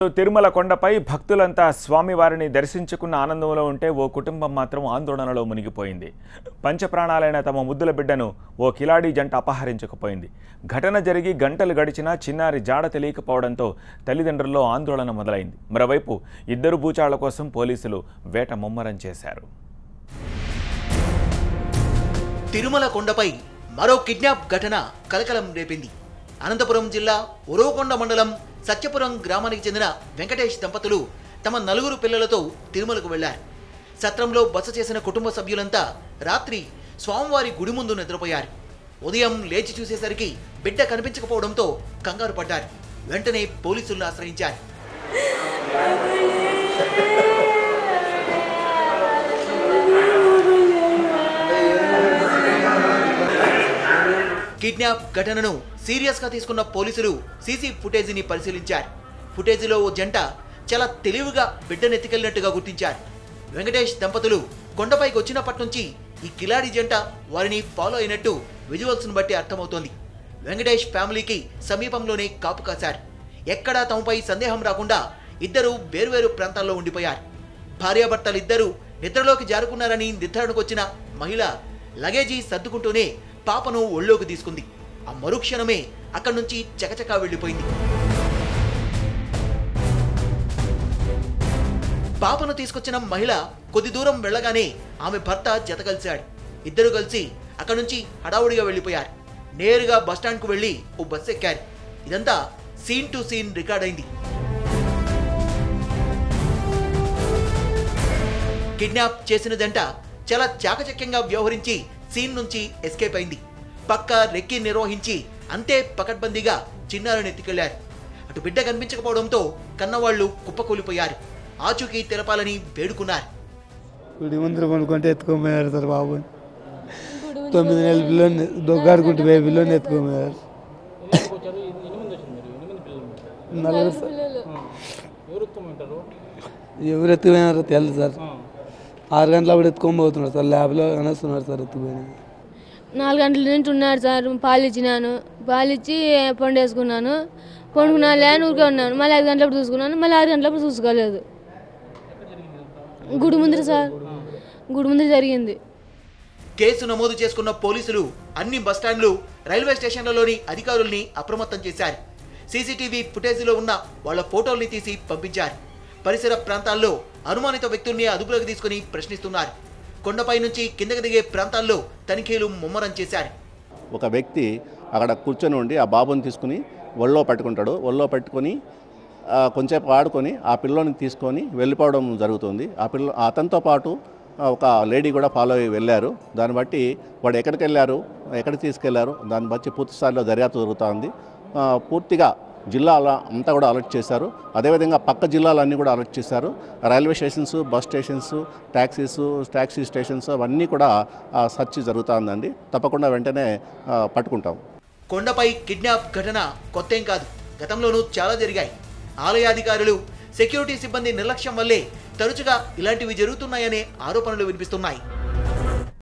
తిరుమల కొండపై భక్తులంతా స్వామివారిని దర్శించుకున్న ఆనందంలో ఉంటే ఓ కుటుంబం మాత్రం ఆందోళనలో మునిగిపోయింది. పంచప్రాణాలైన తమ ముద్దుల బిడ్డను ఓ కిలాడీ జంట అపహరించుకుపోయింది. ఘటన జరిగి గంటలు గడిచినా చిన్నారి జాడ తెలియకపోవడంతో తల్లిదండ్రుల్లో ఆందోళన మొదలైంది. మరోవైపు ఇద్దరు బూచాళ్ల కోసం పోలీసులు వేట ముమ్మరం చేశారు. తిరుమల కొండపై మరో కిడ్నాప్ ఘటన కలకలం రేపింది. అనంతపురం జిల్లా ఉరవకొండ మండలం సత్యపురం గ్రామానికి చెందిన వెంకటేష్ దంపతులు తమ 4 పిల్లలతో తిరుమలకు వెళ్లారు. సత్రంలో బస చేసిన కుటుంబ సభ్యులంతా రాత్రి స్వామివారి గుడి ముందు నిద్రపోయారు. ఉదయం లేచి చూసేసరికి బిడ్డ కనిపించకపోవడంతో కంగారు పడ్డారు. వెంటనే పోలీసులను ఆశ్రయించారు. కిడ్నాప్ ఘటనను సీరియస్ గా తీసుకున్న పోలీసులు సీసీ ఫుటేజీని పరిశీలించారు. ఫుటేజీలో ఓ జంట చాలా తెలివిగా బిడ్డనెత్తికెళ్లినట్టుగా గుర్తించారు. వెంకటేష్ దంపతులు కొండపైకి వచ్చినప్పటి నుంచి ఈ కిలాడి జంట వారిని ఫాలో అయినట్టు విజువల్స్ను బట్టి అర్థమవుతోంది. వెంకటేష్ ఫ్యామిలీకి సమీపంలోనే కాపు కాశారు. ఎక్కడా తమపై సందేహం రాకుండా ఇద్దరు వేర్వేరు ప్రాంతాల్లో ఉండిపోయారు. భార్యాభర్తలు ఇద్దరు నిద్రలోకి జారుకున్నారని నిర్ధారణకు వచ్చిన మహిళ లగేజీ సర్దుకుంటూనే పాపను ఒళ్ళోకి తీసుకుంది. ఆ మరుక్షణమే అక్కడి నుంచి చకచకా వెళ్లిపోయింది. పాపను తీసుకొచ్చిన మహిళ కొద్ది దూరం వెళ్లగానే ఆమె భర్త జతకలిశాడు. ఇద్దరు కలిసి అక్కడి నుంచి హడావుడిగా వెళ్లిపోయారు. నేరుగా బస్టాండ్కు వెళ్లి ఓ బస్సు ఎక్కారు. ఇదంతా సీన్ టు సీన్ రికార్డ్ అయింది. కిడ్నాప్ చేసిన జంట చాలా చాకచక్యంగా వ్యవహరించి సీన్ నుంచి ఎస్కేప్ అయింది. పక్క రెక్కి నిర్వహించి అంతే పకడ్బందీగా చిన్నారిని ఎత్తుకెళ్లారు. అటు బిడ్డ కనిపించకపోవడంతో కన్నవాళ్లు కుప్పకూలిపోయారు. ఆచూకీ తెలపాలని వేడుకున్నారు. గుడి ముందర కొనుక్కుంటే ఎత్తుకోమన్నారు సార్ బాబు. 9 నెలల పిల్లని దొగ్గాడుకుంటూ పోయి పిల్లని ఎత్తుకోమన్నారు. 4 ఎవరు ఎత్తుకుపోయినారో తెలుసు సార్. 6 గంటల అప్పుడు ఎత్తుకొని పోతున్నారు సార్. ల్యాబ్లో అనేస్తున్నారు సార్ ఎత్తుకుపోయిన. 4 గంటల నుంచి ఉన్నాడు సార్. పాలు ఇచ్చినాను, పాలు ఇచ్చి పండేసుకున్నాను. పండుకున్నాను లేని ఊరికే ఉన్నాను. మళ్ళీ 5 గంటలప్పుడు చూసుకున్నాను. మళ్ళీ 6 గంటలప్పుడు చూసుకోలేదు. గుడి ముందర సార్, గుడి ముందర జరిగింది. కేసు నమోదు చేసుకున్న పోలీసులు అన్ని బస్టాండ్లు, రైల్వే స్టేషన్లలోని అధికారుల్ని అప్రమత్తం చేశారు. సీసీటీవీ ఫుటేజీలో ఉన్న వాళ్ల ఫోటోల్ని తీసి పంపించారు. పరిసర ప్రాంతాల్లో అనుమానిత వ్యక్తుల్ని అదుపులోకి తీసుకుని ప్రశ్నిస్తున్నారు. కొండపై నుంచి కిందకి దిగే ప్రాంతాల్లో తనిఖీలు ముమ్మరం చేశారు. ఒక వ్యక్తి అక్కడ కూర్చొని ఉండి ఆ బాబుని తీసుకుని ఒళ్ళో పట్టుకుంటాడు. ఒళ్ళో పట్టుకొని కొంచెంసేపు ఆడుకొని ఆ పిల్లోని తీసుకొని వెళ్ళిపోవడం జరుగుతుంది. అతనితో పాటు ఒక లేడీ కూడా ఫాలో అయ్యి వెళ్ళారు. దాన్ని బట్టి వాడు ఎక్కడికి వెళ్ళారు, ఎక్కడికి తీసుకెళ్లారు దాన్ని బట్టి పూర్తి స్థాయిలో దర్యాప్తు జరుగుతుంది. పూర్తిగా జిల్లాల అంతా కూడా అలర్ట్ చేశారు. అదేవిధంగా పక్క జిల్లాలన్నీ కూడా అలర్ట్ చేశారు. Railway stations, bus stations, taxi stations అవన్నీ కూడా సెర్చ్ జరుగుతుందండి. తప్పకుండా వెంటనే పట్టుకుంటాం. కొండపై కిడ్నాప్ ఘటన కొత్తేం కాదు. గతంలోనూ చాలా జరిగాయి. ఆలయాధికారులు, సెక్యూరిటీ సిబ్బంది నిర్లక్ష్యం వల్లే తరచుగా ఇలాంటివి జరుగుతున్నాయనే ఆరోపణలు వినిపిస్తున్నాయి.